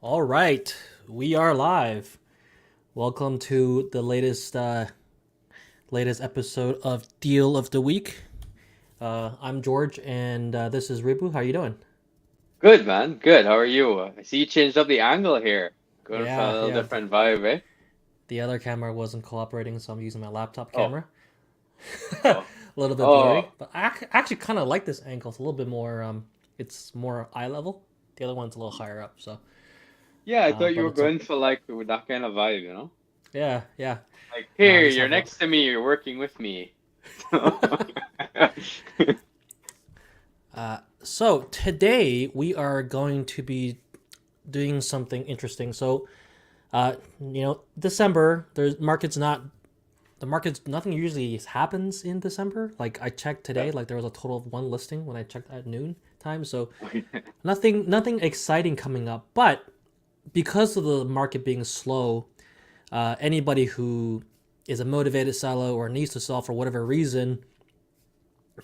All right, we are live. Welcome to the latest episode of Deal of the Week. I'm George, and this is Ribhu. How you doing? Good, man. Good. How are you? I see you changed up the angle here. Going for a Yeah, little yeah. different vibe, eh? The other camera wasn't cooperating, so I'm using my laptop Oh, camera. A oh, little bit blurry, oh. but actually kind of like this angle. It's a little bit more. It's more eye level. The other one's a little higher up. So, Yeah, I thought you but were it's a going for like with that kind of vibe, yeah, yeah. Like, No, I here, just you're have a next to me, you're working with me. So today we are going to be doing something interesting. So, December, there's markets not the markets nothing usually happens in December. Like I checked Yeah. today, like there was a total of one listing when I checked at noon time. So nothing exciting coming up. But because of the market being slow, anybody who is a motivated seller or needs to sell for whatever reason,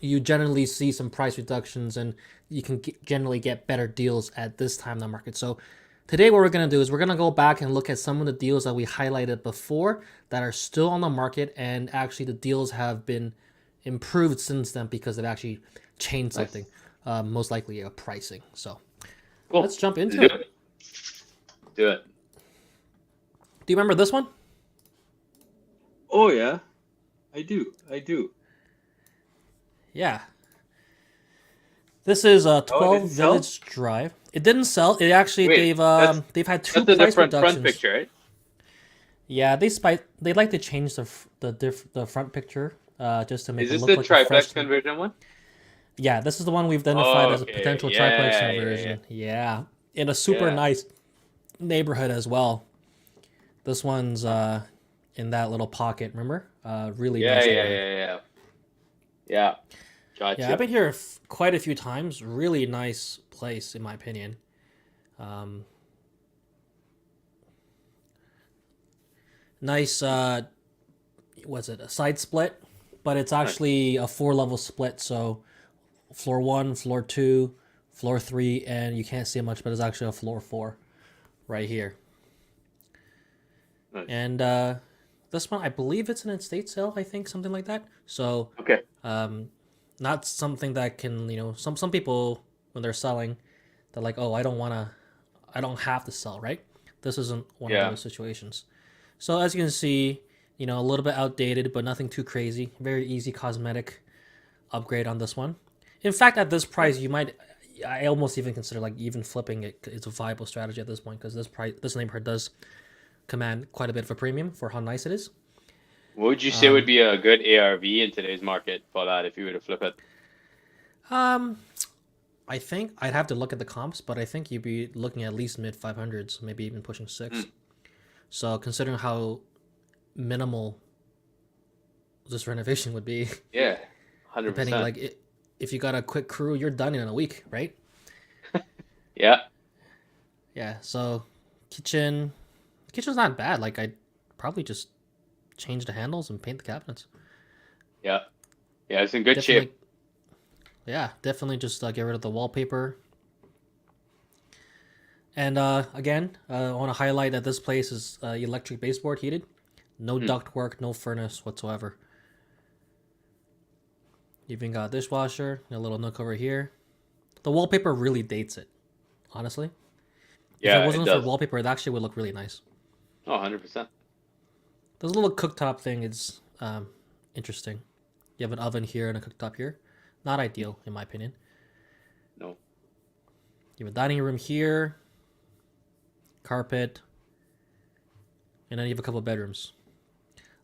you generally see some price reductions and you can generally get better deals at this time in the market. So today what we're going to do is we're going to go back and look at some of the deals that we highlighted before that are still on the market, and actually the deals have been improved since then because they've actually changed something, Nice. most likely a pricing. So let's Cool. jump Let's into do it. it. Do it. Do you remember this one? Oh yeah, I do. I do. Yeah, this is a Oh, it 12 didn't sell? Village Drive. It didn't sell. It actually Wait, they've had two that's a price different front reductions. picture, right? Yeah, they like to change the front picture just to make Is it this look the like a fresh triplex thing. conversion one? Yeah, this is the one we've identified Oh, as a okay. potential triplex Yeah, yeah, yeah. conversion. Yeah, in a super Yeah. nice neighborhood as well. This one's Huh. in that little pocket. Remember? Really Yeah, nice yeah, neighborhood. yeah, yeah. Yeah. Yeah, I've Gotcha. been here quite a few times. Really nice place in my opinion. Um, nice. What's it? A side split, but it's Nice. actually a four level split. So floor one, floor two, floor three, and you can't see much, but it's actually a floor four right here. Nice. And this one, I believe it's an estate sale. I think something like that. So Okay. um, not something that can some people when they're selling, they're like, oh, I don't have to sell, right? This isn't one of Yeah. those situations. So as you can see, a little bit outdated, but nothing too crazy. Very easy cosmetic upgrade on this one. In fact, at this price, Nice. you might. I almost even consider like even flipping it is a viable strategy at this point because this neighborhood does command quite a bit of a premium for how nice it is. What would you say would Um, be a good ARV in today's market for that if you were to flip it? um, I think I'd have to look at the comps, but I think you'd be looking at least mid 500s, maybe even pushing six. Hmm. So considering how minimal this renovation would be, Yeah, depending 100%. like if you got a quick crew, you're done in a week, right? Yeah, Yeah. So kitchen, kitchen's not bad. Like I'd probably just change the handles and paint the cabinets. yeah, yeah. It's in good Definitely, shape. yeah, definitely just get rid of the wallpaper. And again, I want to highlight that this place is electric baseboard heated, no Hmm. duct work, no furnace whatsoever. You even got a dishwasher, a little nook over here. The wallpaper really dates it, honestly. If it Yeah, it wasn't for does. wallpaper, it actually would look really nice. Oh, 100%. This little cooktop thing is interesting. You have an oven here and a cooktop here. Not Hmm. ideal, in my opinion. No. You have a dining room here, carpet, and then you have a couple of bedrooms.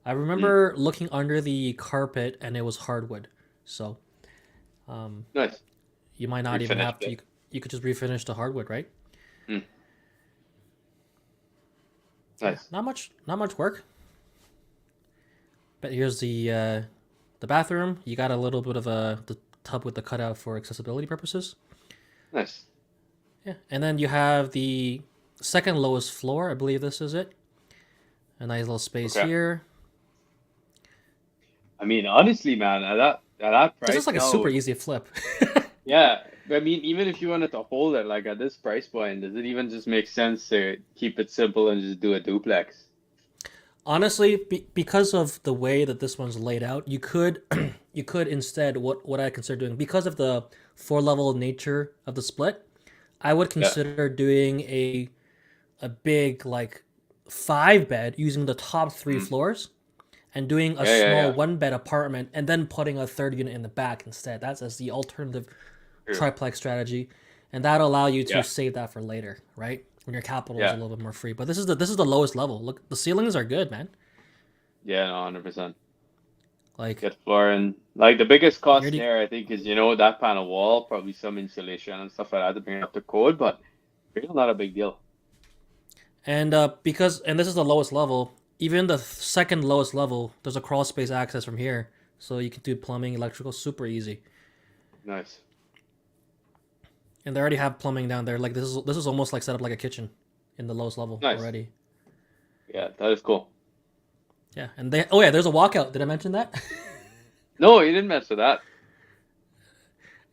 I Hmm. remember looking under the carpet and it was hardwood. So um, Nice. you might not even have Refinished to. it. You could just refinish the hardwood, right? Hmm. Yeah, Nice. not much work. But here's the bathroom. You got a little bit of the tub with the cutout for accessibility purposes. Nice. Yeah, and then you have the second lowest floor. I believe this is it. A nice little space Okay. here. I mean, honestly, man, at that This price is like a super now, easy flip. yeah. I mean, even if you wanted to hold it, like at this price point, does it even just make sense to keep it simple and just do a duplex? Honestly, because of the way that this one's laid out, you could you could instead what I consider doing because of the four level nature of the split. I would Yeah. consider doing a big like five bed using the top three Mm. floors and doing a Yeah, yeah, small yeah. one bed apartment and then putting a third unit in the back instead. That's as the alternative True. triplex strategy, and that'll allow you to Yeah. save that for later, right? When your capital is a Yeah. little bit more free. But this is the lowest level. Look, the ceilings are good, man. Yeah, no, 100%. Like Get floor and like the biggest you cost already there, I think, is that panel wall, probably some insulation and stuff like that to bring it up to code, but really not a big deal. and because and this is the lowest level. Even the second lowest level, there's a crawl space access from here, so you can do plumbing, electrical, super easy. Nice. And they already have plumbing down there. Like this is almost like set up like a kitchen in the lowest level Nice. already. Yeah, that is cool. Yeah, and they oh yeah, there's a walkout. Did I mention that? No, you didn't mess with that.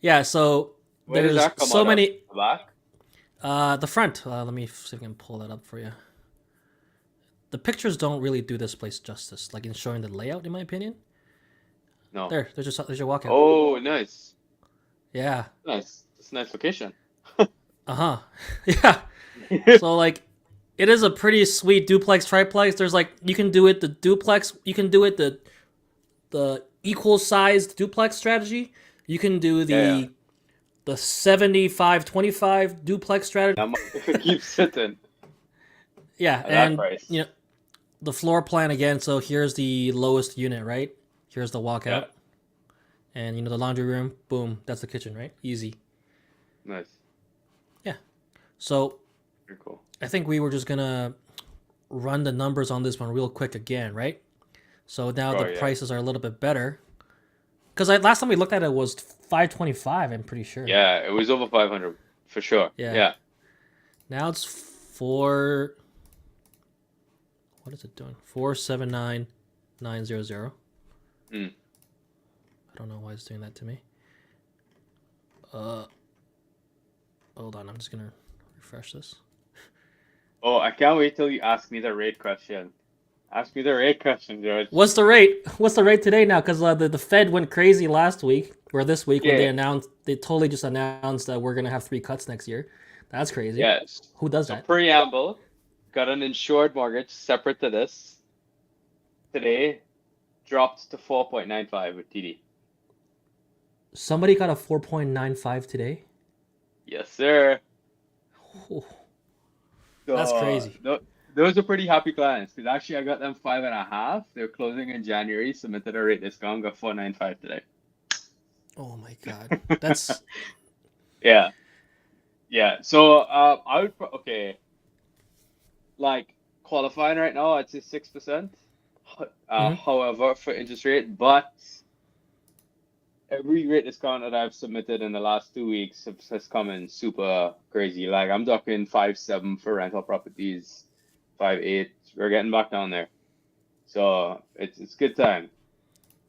Yeah, so Where does there's that come so out of? many. The back? The front. Let me see if I can pull that up for you. The pictures don't really do this place justice, like in showing the layout, in my opinion. No. There's your walkout. Oh, nice. Yeah. Nice. It's a nice location. Uh huh. Yeah. So like, it is a pretty sweet duplex triplex. There's like you can do it the duplex. You can do it the equal sized duplex strategy. You can do Yeah, yeah. the 75-25 duplex strategy. If it keeps sitting Yeah, at that and price. the floor plan again. So here's the lowest unit, right? Here's the Yeah, walkout, and the laundry room. Boom, that's the kitchen, right? Easy. nice. Yeah. So Very cool. I think we were just gonna run the numbers on this one real quick again, right? So now the Oh, yeah. prices are a little bit better. Because last time we looked at it was 525. I'm pretty sure. Yeah, it was over 500 for sure. Yeah. Yeah. Now it's four. What is it doing? 479,900. Mm. I don't know why it's doing that to me. Hold on. I'm just gonna refresh this. Oh, I can't wait till you ask me the rate question. Ask me the rate question, George. What's the rate? What's the rate today now? Because the Fed went crazy last week or this week when Yeah. they totally just announced that we're gonna have 3 cuts next year. That's crazy. Yes. Who does So that? preamble, got an insured mortgage separate to this. Today dropped to 4.95 with TD. Somebody got a 4.95 today. Yes, sir. Oh, So that's crazy. those are pretty happy clients because actually I got them 5.5. They're closing in January, submitted a rate discount, got 4.95 today. Oh my god, that's Yeah. Yeah. So I would okay, like qualifying right now, I'd say 6%. Mhm. However, for interest rate, but every rate discount that I've submitted in the last 2 weeks has come in super crazy. Like I'm talking 5.7 for rental properties, 5.8. We're getting back down there, so it's good time.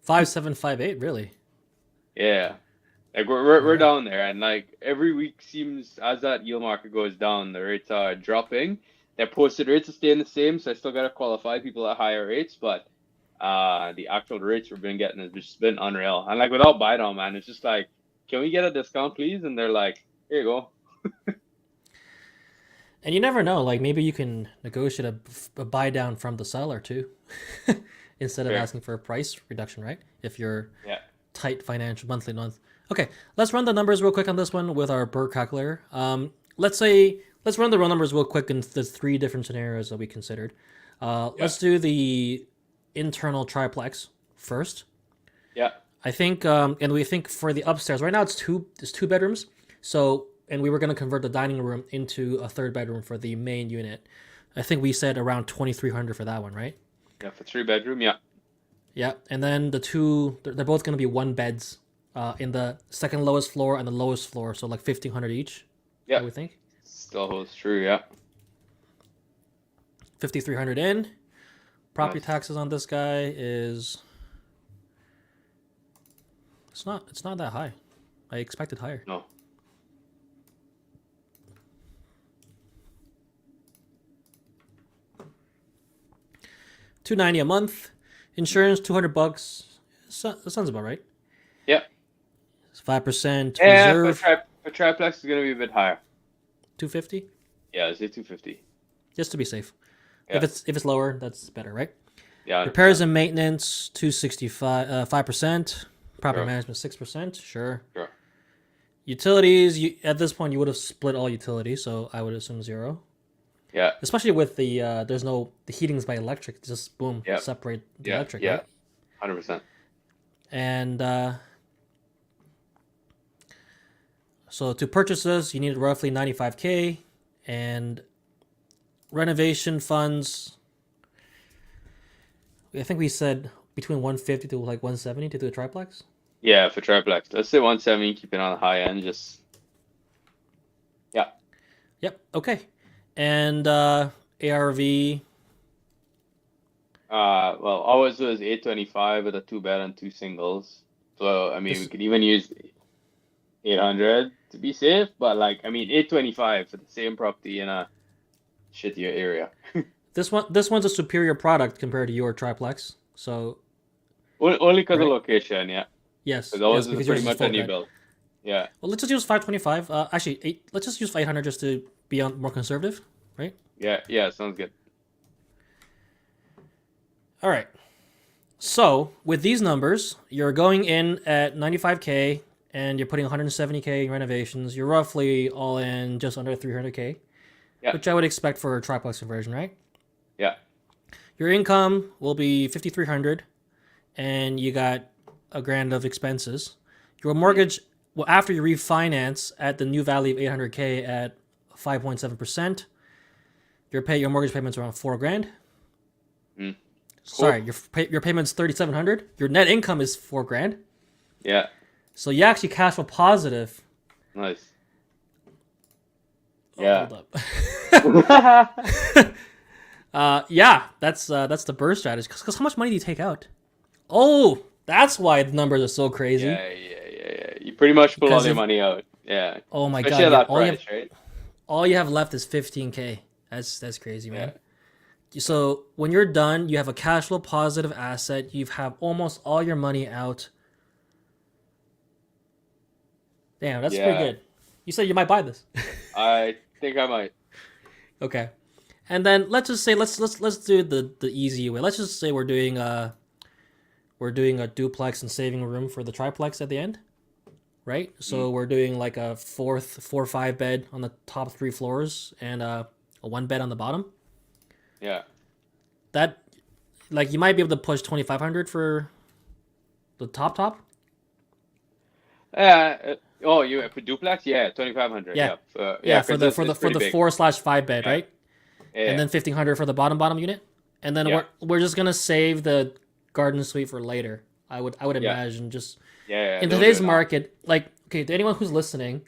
5758. Really? Yeah, like we're Alright. down there, and like every week seems as that yield market goes down, the rates are dropping. Their posted rates are staying the same, so I still gotta qualify people at higher rates, but the actual rates we've been getting has just been unreal. And like without buy down, man, it's just like, can we get a discount, please? And they're like, here you go. And you never know. Like maybe you can negotiate a buy down from the seller too, instead of Fair. asking for a price reduction, right? If you're Yeah. tight financial monthly month. Okay, let's run the numbers real quick on this one with our Burr calculator. Let's run the real numbers real quick in the 3 different scenarios that we considered. Let's do the internal triplex first. Yeah. I think, and we think for the upstairs right now it's two bedrooms. So, and we were gonna convert the dining room into a third bedroom for the main unit. I think we said around 2,300 for that one, right? Yeah. For 3 bedroom. Yeah. Yeah, and then they're both gonna be one beds, in the second lowest floor and the lowest floor, so like 1,500 each. Yeah. I would think Still holds true. Yeah. 5,300 in. Property Nice. taxes on this guy is it's not that high. I expected higher. No. $290 a month. Insurance $200. That sounds about right. Yep. 5% Yeah, reserve. for triplex is gonna be a bit higher. 250. Yeah, let's say 250. Just to be safe. Yeah. If it's lower, that's better, right? Yeah. Repairs and maintenance 265. 5%. Property Sure. management 6%. Sure. Sure. Utilities. At this point, you would have split all utilities, so I would assume 0. Yeah. Especially with the the heating's by electric. Just boom, Yep. separate the Yeah. electric. Yeah. Right? 100%. And so to purchase this, you need roughly $95K, and renovation funds. I think we said between 150 to like 170 to do a triplex. Yeah, for triplex. Let's say 170, keep it on the high end, just yeah. Yep. Okay. And ARV. Well, ours was 825 with a 2-bed and 2 singles. So I mean, we could even use 800 to be safe, but like I mean, 825 for the same property in a shittier area. This one's a superior product compared to your triplex. So Only because Right. of location, yeah. yes, Because ours because is yours pretty much a full new bed. build. Yeah. Well, let's just use 525. Actually, let's just use 800 just to be more conservative, right? Yeah, sounds good. All right. So with these numbers, you're going in at 95K and you're putting 170K in renovations. You're roughly all in just under 300K, Yeah. which I would expect for a triplex conversion, right? Yeah. Your income will be 5,300, and you got $1,000 of expenses. Your mortgage, well, after you refinance at the new value of 800K at 5.7%, your mortgage payment's around $4,000. Mm. Sorry, your payment's 3,700. Your net income is $4,000. Yeah. So you actually cash flow positive. Nice. Oh, Yeah. hold up. Yeah, that's the burst strategy. Because how much money do you take out? Oh, that's why the numbers are so crazy. Yeah. You pretty much pull all Because your if- money out. Yeah. Oh my Especially god! at that all you price, have, right? all you have left is 15K. That's crazy, man. So when you're done, you have a cash flow positive asset. You have almost all your money out. Damn, that's pretty Yeah. good. You said you might buy this. I think I might. Okay, and then let's just say let's do the easy way. Let's just say we're doing a duplex and saving room for the triplex at the end, right? So we're doing like a 4 or 5 bed on the top 3 floors and a 1 bed on the bottom. Yeah. That, like, you might be able to push 2,500 for the top. You for duplex? Yeah, 2,500. Yeah. Yeah. For 'cause the it's pretty big. 4/5 bed, Yeah. right? Yeah. And then 1,500 for the bottom unit, and then Yeah. we're just gonna save the garden suite for later. I would Yeah. imagine just yeah. in don't today's do it now. market, like, okay, to anyone who's listening,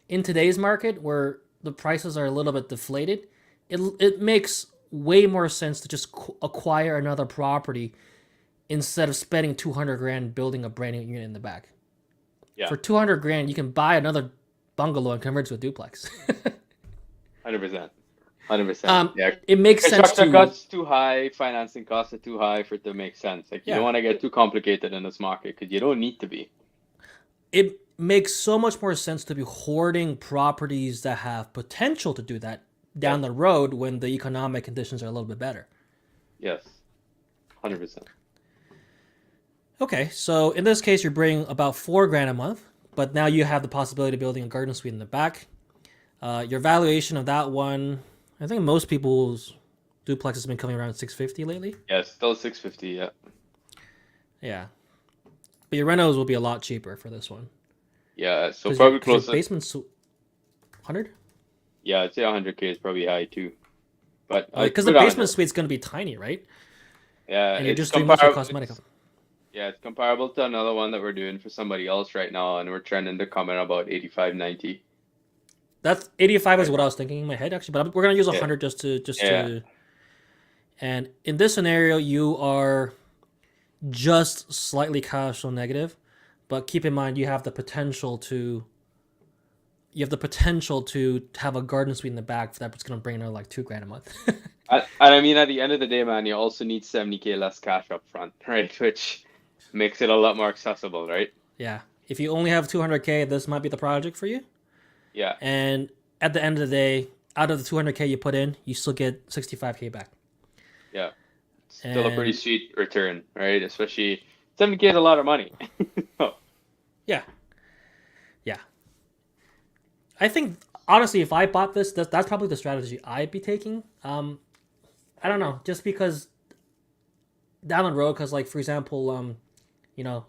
in today's market where the prices are a little bit deflated, it makes way more sense to just acquire another property instead of spending 200,000 building a brand new unit in the back. Yeah. For 200,000, you can buy another bungalow and convert it to a duplex. 100%. 100%. Yeah. It makes sense Construction to costs too high, financing costs are too high for it to make sense. Like you Yeah. don't want to get too complicated in this market because you don't need to be. it makes so much more sense to be hoarding properties that have potential to do that down the road when the economic conditions are a little bit better. Yes. 100%. Okay, so in this case, you're bringing about $4,000 a month, but now you have the possibility of building a garden suite in the back. Your valuation of that one, I think most people's duplex has been coming around 650 lately. Yeah, still 650. Yeah. Yeah, but your renos will be a lot cheaper for this one. Yeah. So 'Cause probably your close to. basement's 100. Yeah, I'd say 100K is probably high too. But Because the basement suite's going to be tiny, right? Yeah, And you're it's just doing most of the comparable. cosmetic. Yeah, it's comparable to another one that we're doing for somebody else right now, and we're trending to come in about 85, 90. That's 85 is what I was thinking in my head, actually, but we're going to use 100 just to Yeah. And in this scenario, you are just slightly cash flow negative, but keep in mind you have the potential to you have the potential to have a garden suite in the back that's going to bring in like $2,000 a month. And I mean, at the end of the day, man, you also need 70K less cash up front, right? Which makes it a lot more accessible, right? Yeah. If you only have 200K, this might be the project for you. Yeah. And at the end of the day, out of the 200K you put in, you still get 65K back. Yeah. Still a pretty sweet return, right? Especially 70K is a lot of money. Yeah. Yeah. I think, honestly, if I bought this, that's probably the strategy I'd be taking. I don't know, just because down the road, because like for example, a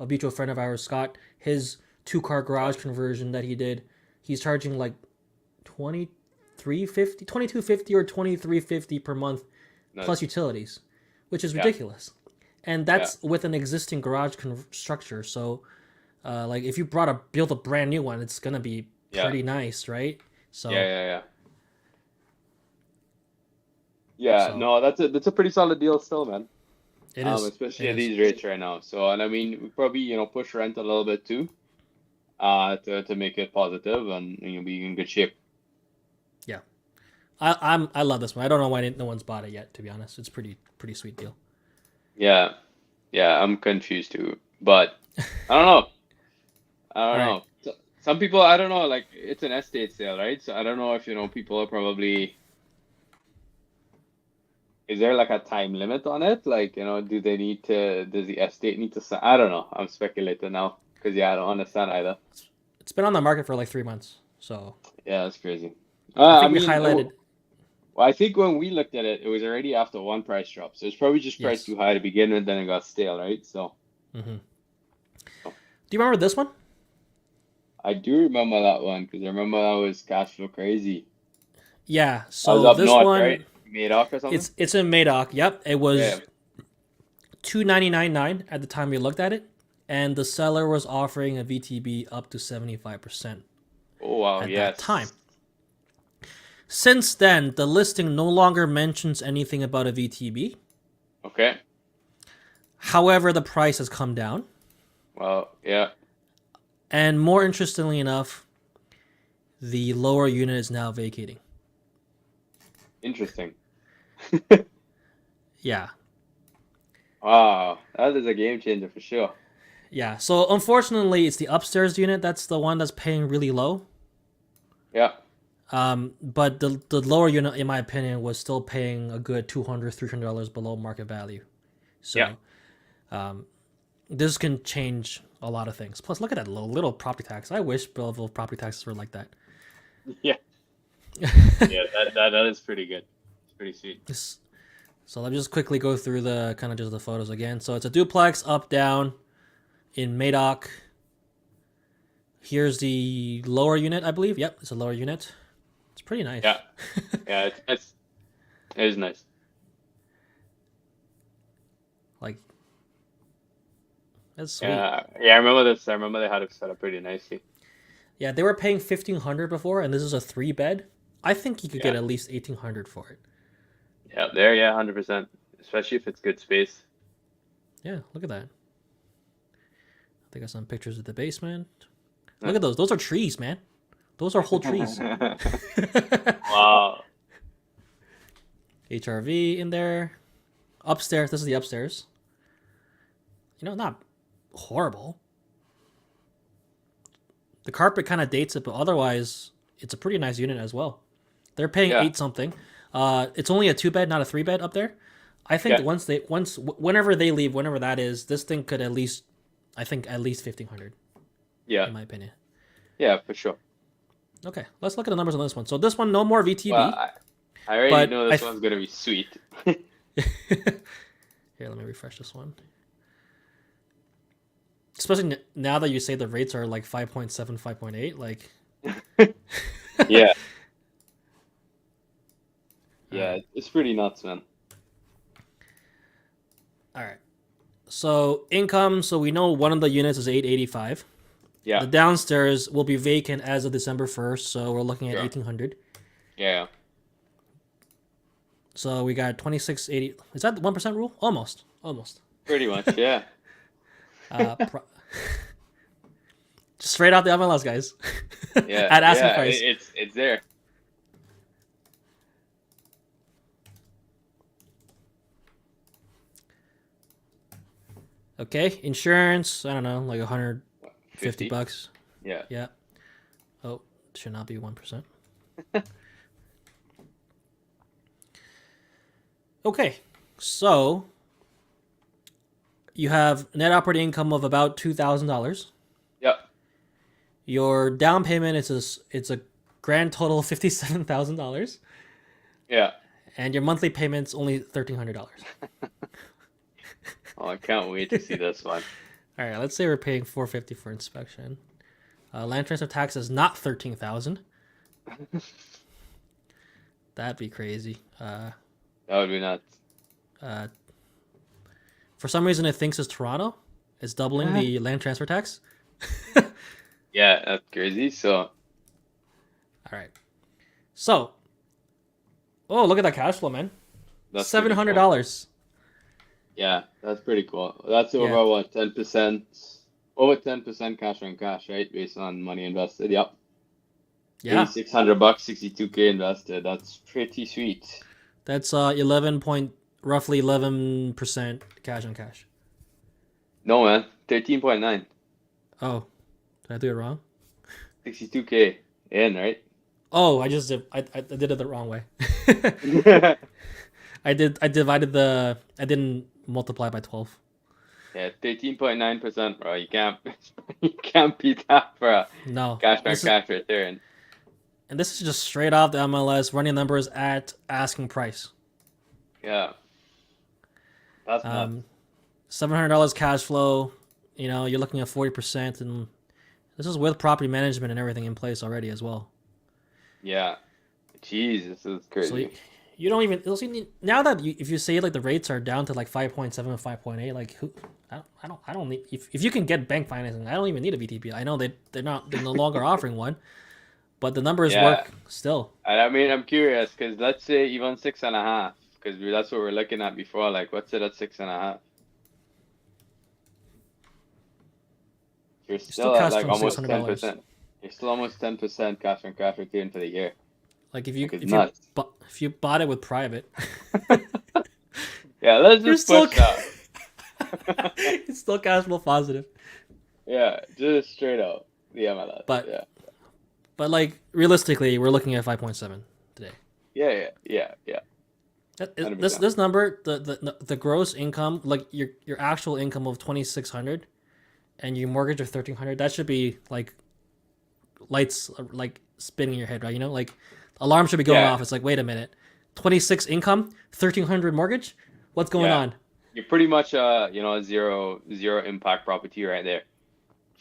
mutual friend of ours, Scott, his 2-car garage conversion that he did, he's charging like $22.50 or $23.50 per month plus utilities, which is ridiculous, and that's with an existing garage structure. So, like if you build a brand new one, it's gonna be pretty nice, right? So yeah, so, no, that's a pretty solid deal still, man. It is, especially at these rates right now. So, and I mean, we probably push rent a little bit too, to make it positive, and you'll be in good shape. Yeah, I love this one. I don't know why no one's bought it yet. To be honest, it's pretty sweet deal. Yeah, I'm confused too, but I don't know. I don't know. So, some people, I don't know. Like it's an estate sale, right? So I don't know if people are probably. Is there like a time limit on it? Like, does the estate need to I don't know. I'm speculating now because I don't understand either. It's been on the market for like 3 months, so. Yeah, that's crazy. I think we highlighted. Well, I think when we looked at it, it was already after one price drop. So it's probably just priced too high to begin with, then it got stale, right? So. Mm-hmm. Do you remember this one? I do remember that one because I remember that was cash flow crazy. Yeah, so was up this north, one, right? Madoc or something? It's in Madoc. Yep, it was $299.9 at the time we looked at it, and the seller was offering a VTB up to 75%. Oh wow! At that time. Since then, the listing no longer mentions anything about a VTB. Okay. However, the price has come down. Well, yeah. And more interestingly enough, the lower unit is now vacating. Interesting. Yeah. Wow, that is a game changer for sure. Yeah. So unfortunately, it's the upstairs unit that's the one that's paying really low. Yeah. But the lower unit, in my opinion, was still paying a good $200-$300 below market value. So, this can change a lot of things. Plus, look at that little property tax. I wish Belleville property taxes were like that. Yeah. Yeah, that is pretty good. It's pretty sweet. So let me just quickly go through the kind of just the photos again. So it's a duplex up down in Madoc. Here's the lower unit, I believe. Yep, it's a lower unit. It's pretty nice. Yeah, yeah, it is nice. Like, that's sweet. Yeah, I remember this. I remember they had it set up pretty nicely. Yeah, they were paying $1,500 before, and this is a 3-bed. I think you could get at least $1,800 for it. Yeah, 100%. Especially if it's good space. Yeah, look at that. They got some pictures of the basement. Look at those. Those are trees, man. Those are whole trees. Wow. HRV in there. Upstairs. This is the upstairs. Not horrible. The carpet kind of dates it, but otherwise, it's a pretty nice unit as well. They're paying 8 something. It's only a 2-bed, not a 3-bed up there. I think whenever they leave, whenever that is, this thing could at least $1,500. Yeah. In my opinion. Yeah, for sure. Okay, let's look at the numbers on this one. So this one, no more VTB. Well, I already know this one's gonna be sweet. Here, let me refresh this one. Especially now that you say the rates are like 5.7, 5.8, like. Yeah. Yeah, it's pretty nuts, man. All right. So income. So we know one of the units is $885. Yeah. The downstairs will be vacant as of December 1st, so we're looking at $1,800. Yeah. So we got 2680. Is that the 1% rule? Almost. Pretty much, yeah. Straight out the MLS, guys. Yeah, At asking yeah, price. it's there. Okay, insurance. I don't know, like 150 50. bucks. Yeah. Yeah. Oh, it should not be 1%. Okay, so you have net operating income of about $2,000. Yep. Your down payment it's a grand total of $57,000, Yeah. and your monthly payment's only $1,300. Oh, I can't wait to see this one. All right, let's say we're paying $450 for inspection. Land transfer tax is not $13,000. That'd be crazy. That would be nuts. For some reason, it thinks it's Toronto. It's doubling the land transfer tax. Yeah, that's crazy. So, All right. So, oh, look at that cash flow, man. that's pretty $700. yeah, that's pretty cool. That's over Yeah. what, 10%? Over 10% cash on cash, right? Based on money invested. Yep. Yeah, $600, 62K invested. That's pretty sweet. that's roughly 11% cash on cash. No, man. 13.9. Oh, did I do it wrong? 62K in, right? Oh, I did it the wrong way. I didn't multiply by 12. Yeah, 13.9%, bro. You can't beat that for a No. cash on This is, cash return. and this is just straight off the MLS running numbers at asking price. Yeah. That's nuts. $700 cash flow. You know, you're looking at 40%, and this is with property management and everything in place already as well. Yeah. Jeez, this is So crazy. you don't even now that if you say like the rates are down to like 5.7 and 5.8, like who I don't need if you can get bank financing, I don't even need a VTP. I know they're no longer offering one, but the numbers Yeah. work still. And I mean, I'm curious because let's say even 6.5, because that's what we're looking at before. Like, what's it at 6.5? You're still still at cash like from almost $600. 10%. You're still almost 10% cash on cash return for the year. Like Like, it's nuts. if you bought it with private, Yeah, let's you're just still push that. it's still cash flow positive. Yeah, just straight up the MLS. But- yeah, But like realistically, we're looking at 5.7 today. yeah. This 100%. number, the gross income, like your actual income of 2,600, and your mortgage of 1,300, that should be like lights like spinning in your head, right? You know, like alarm should be going Yeah. off. It's like, wait a minute, 26 income, 1,300 mortgage, what's going Yeah. on? You're pretty much a zero impact property right there.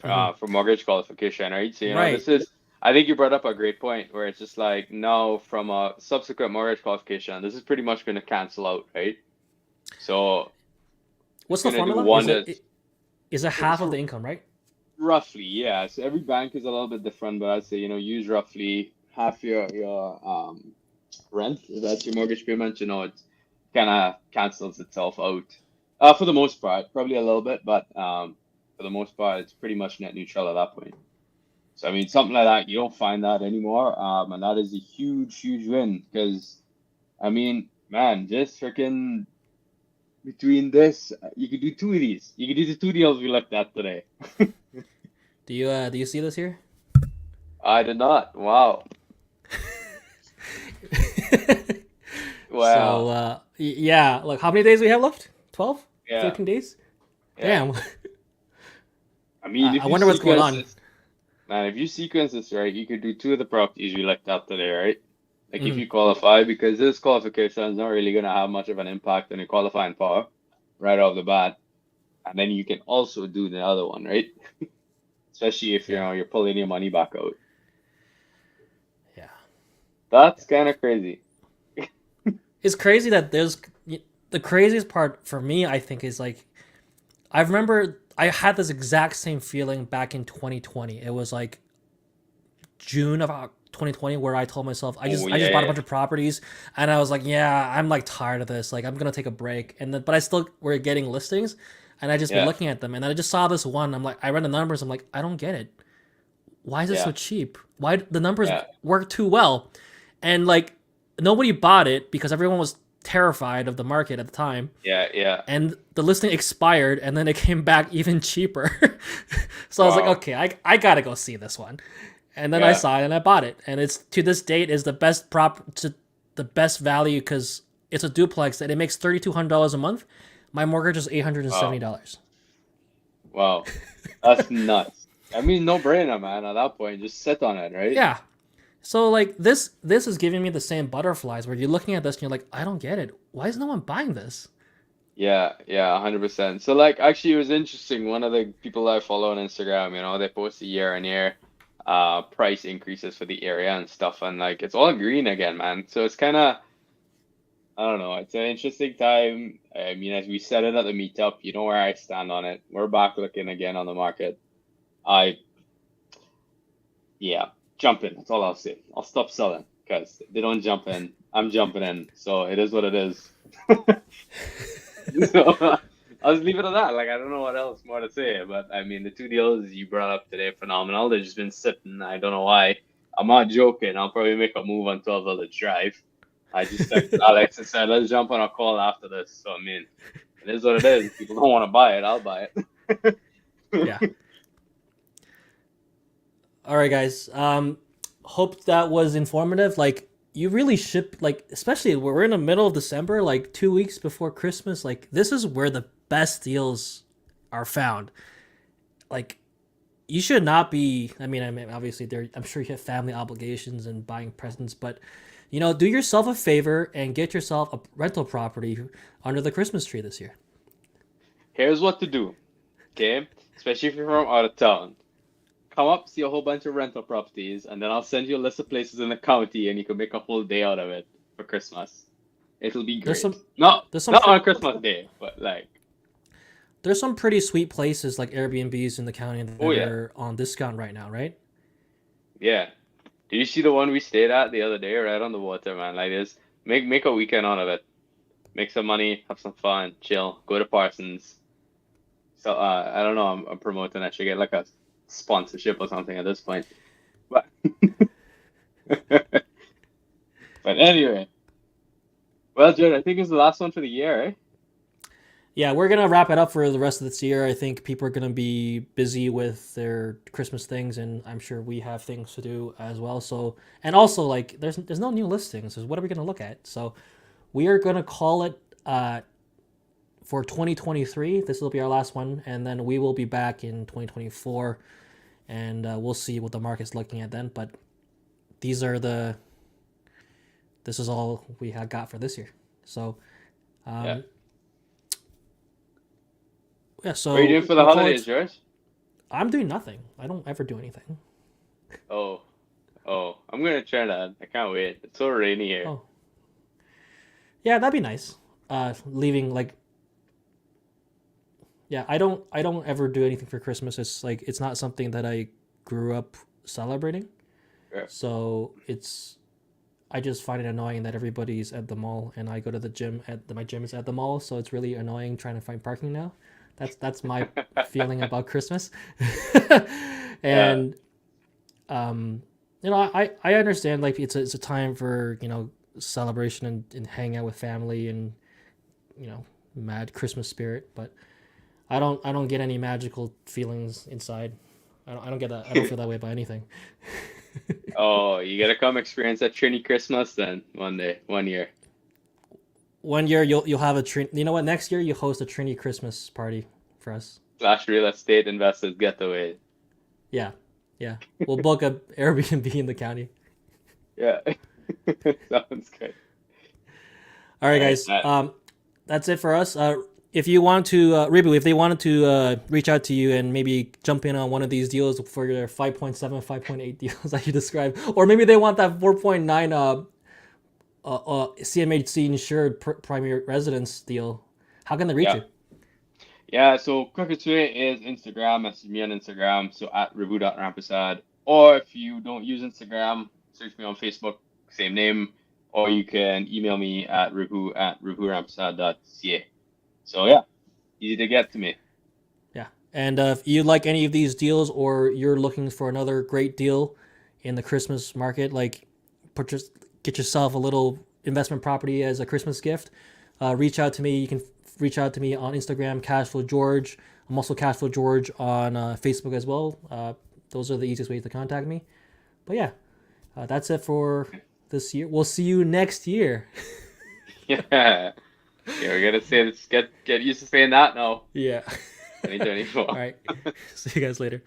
Mhm. For mortgage qualification, right? So Right. this is. I think you brought up a great point where it's just like now from a subsequent mortgage qualification, this is pretty much going to cancel out, right? So What's the gonna do formula? one Is it half of the income, right? roughly, yeah. So every bank is a little bit different, but I'd say use roughly half your rent. If that's your mortgage payment, it kind of cancels itself out. For the most part, probably a little bit, but for the most part, it's pretty much net neutral at that point. So I mean, something like that, you don't find that anymore, and that is a huge win because, I mean, man, just freaking between this, you could do two of these. You could do the two deals we looked at today. Do you see this here? I did not. Wow. Wow. So yeah, like how many days we have left? 12? Yeah. 13 days? Yeah. Damn. I mean, if I you wonder what's going sequence on. this- Man, if you sequence this right, you could do two of the properties we looked at today, right? Like if Mhm. you qualify, because this qualification is not really going to have much of an impact on your qualifying power right off the bat. And then you can also do the other one, right? Especially if you're pulling your money back out. Yeah. That's kind of crazy. It's crazy that the craziest part for me, I think, is like I remember I had this exact same feeling back in 2020. It was like June of 2020 where I told myself I just bought a bunch of properties and I was like, yeah, I'm like tired of this. Like I'm gonna take a break. And then but I still were getting listings and I just been looking at them and then I just saw this one. I'm like, I read the numbers. I'm like, I don't get it. why is it so Yeah. cheap? Why the numbers Yeah. work too well? And like nobody bought it because everyone was terrified of the market at the time. Yeah. Yeah. And the listing expired and then it came back even cheaper. So I was like, Wow. okay, I gotta go see this one. And then I Yeah. saw it and I bought it. And it's to this date is the best the best value because it's a duplex and it makes $3,200 a month. My mortgage is Wow. $870. Wow. That's nuts. I mean, no brainer, man. At that point, just sit on it, right? Yeah. So like this is giving me the same butterflies where you're looking at this and you're like, I don't get it. Why is no one buying this? Yeah, yeah, 100%. So like actually it was interesting. One of the people I follow on Instagram, they post year on year price increases for the area and stuff and like it's all green again, man. So it's kind of I don't know, it's an interesting time. I mean, as we said it at the meetup, you know where I stand on it. We're back looking again on the market. I yeah, jump in. That's all I'll say. I'll stop selling because they don't jump in. I'm jumping in. So it is what it is. So I'll just leave it at that. Like I don't know what else more to say, but I mean the two deals you brought up today, phenomenal. They've just been sitting. I don't know why. I'm not joking. I'll probably make a move on 12 Village Drive. I just texted Alex and said, let's jump on a call after this. So I mean, it is what it is. If people don't want to buy it, I'll buy it. Yeah. All right, guys. Hope that was informative. Like, you really should like, especially we're in the middle of December, like 2 weeks before Christmas. Like, this is where the best deals are found. Like, you should not be. I mean, obviously, I'm sure you have family obligations and buying presents, but do yourself a favor and get yourself a rental property under the Christmas tree this year. Here's what to do, okay? Especially if you're from out of town. Come up, see a whole bunch of rental properties, and then I'll send you a list of places in the county, and you can make a whole day out of it for Christmas. It'll be There's great. some Not there's some not pr- on Christmas Day, but like, there's some pretty sweet places like Airbnbs in the county oh that yeah, are on discount right now, right? yeah. Did you see the one we stayed at the other day, right on the water, man? Like this, make a weekend out of it. Make some money, have some fun, chill, go to Parsons. So I don't know, I'm promoting. I should get like a sponsorship or something at this point. But but anyway, well, Jared, I think it's the last one for the year, eh? Yeah, we're gonna wrap it up for the rest of this year. I think people are gonna be busy with their Christmas things, and I'm sure we have things to do as well. So, and also like, there's no new listings. So what are we gonna look at? So, we are gonna call it for 2023. This will be our last one, and then we will be back in 2024, and we'll see what the market's looking at then. But these are this is all we have got for this year. So, Yeah. um, yeah. What are you doing So for the we'll call holidays, it. George? I'm doing nothing. I don't ever do anything. Oh, oh, I'm gonna try that. I can't wait. It's so rainy here. Oh, yeah, that'd be nice. Leaving like, yeah, I don't ever do anything for Christmas. It's like it's not something that I grew up celebrating. Yeah. So I just find it annoying that everybody's at the mall and I go to the gym my gym is at the mall. So it's really annoying trying to find parking now. That's my feeling about Christmas. Yeah. And um, I understand like it's a time for celebration and hang out with family and mad Christmas spirit, but I don't get any magical feelings inside. I don't get that. I don't feel that way about anything. Oh, you gotta come experience that Trini Christmas then one day, one year. One year you'll have a Trini. You know what? Next year you host a Trini Christmas party for us. Slash real estate investors getaway. Yeah, yeah. We'll book a Airbnb in the county. Yeah. Sounds good. All right, All right. guys. That's it for us. If you want to, Ribhu, if they wanted to reach out to you and maybe jump in on one of these deals for your 5.7, 5.8 deals that you described, or maybe they want that 4.9 CMHC insured primary residence deal, how can they reach Yeah. you? Yeah, so quickest way is Instagram. Message me on Instagram, so at Ribhu.RAMPERSAD. Or if you don't use Instagram, search me on Facebook, same name. Or you can email me at Ribhu@RibhuRampersad.ca. So yeah, easy to get to me. Yeah. And if you like any of these deals, or you're looking for another great deal in the Christmas market, like purchase, get yourself a little investment property as a Christmas gift, reach out to me. You can reach out to me on Instagram, Cashflow George. I'm also Cashflow George on Facebook as well. Those are the easiest ways to contact me. But yeah, that's it for this year. We'll see you next year. Yeah. Yeah, we gotta say this. Get used to saying that now. Yeah. All 2024. right. See you guys later.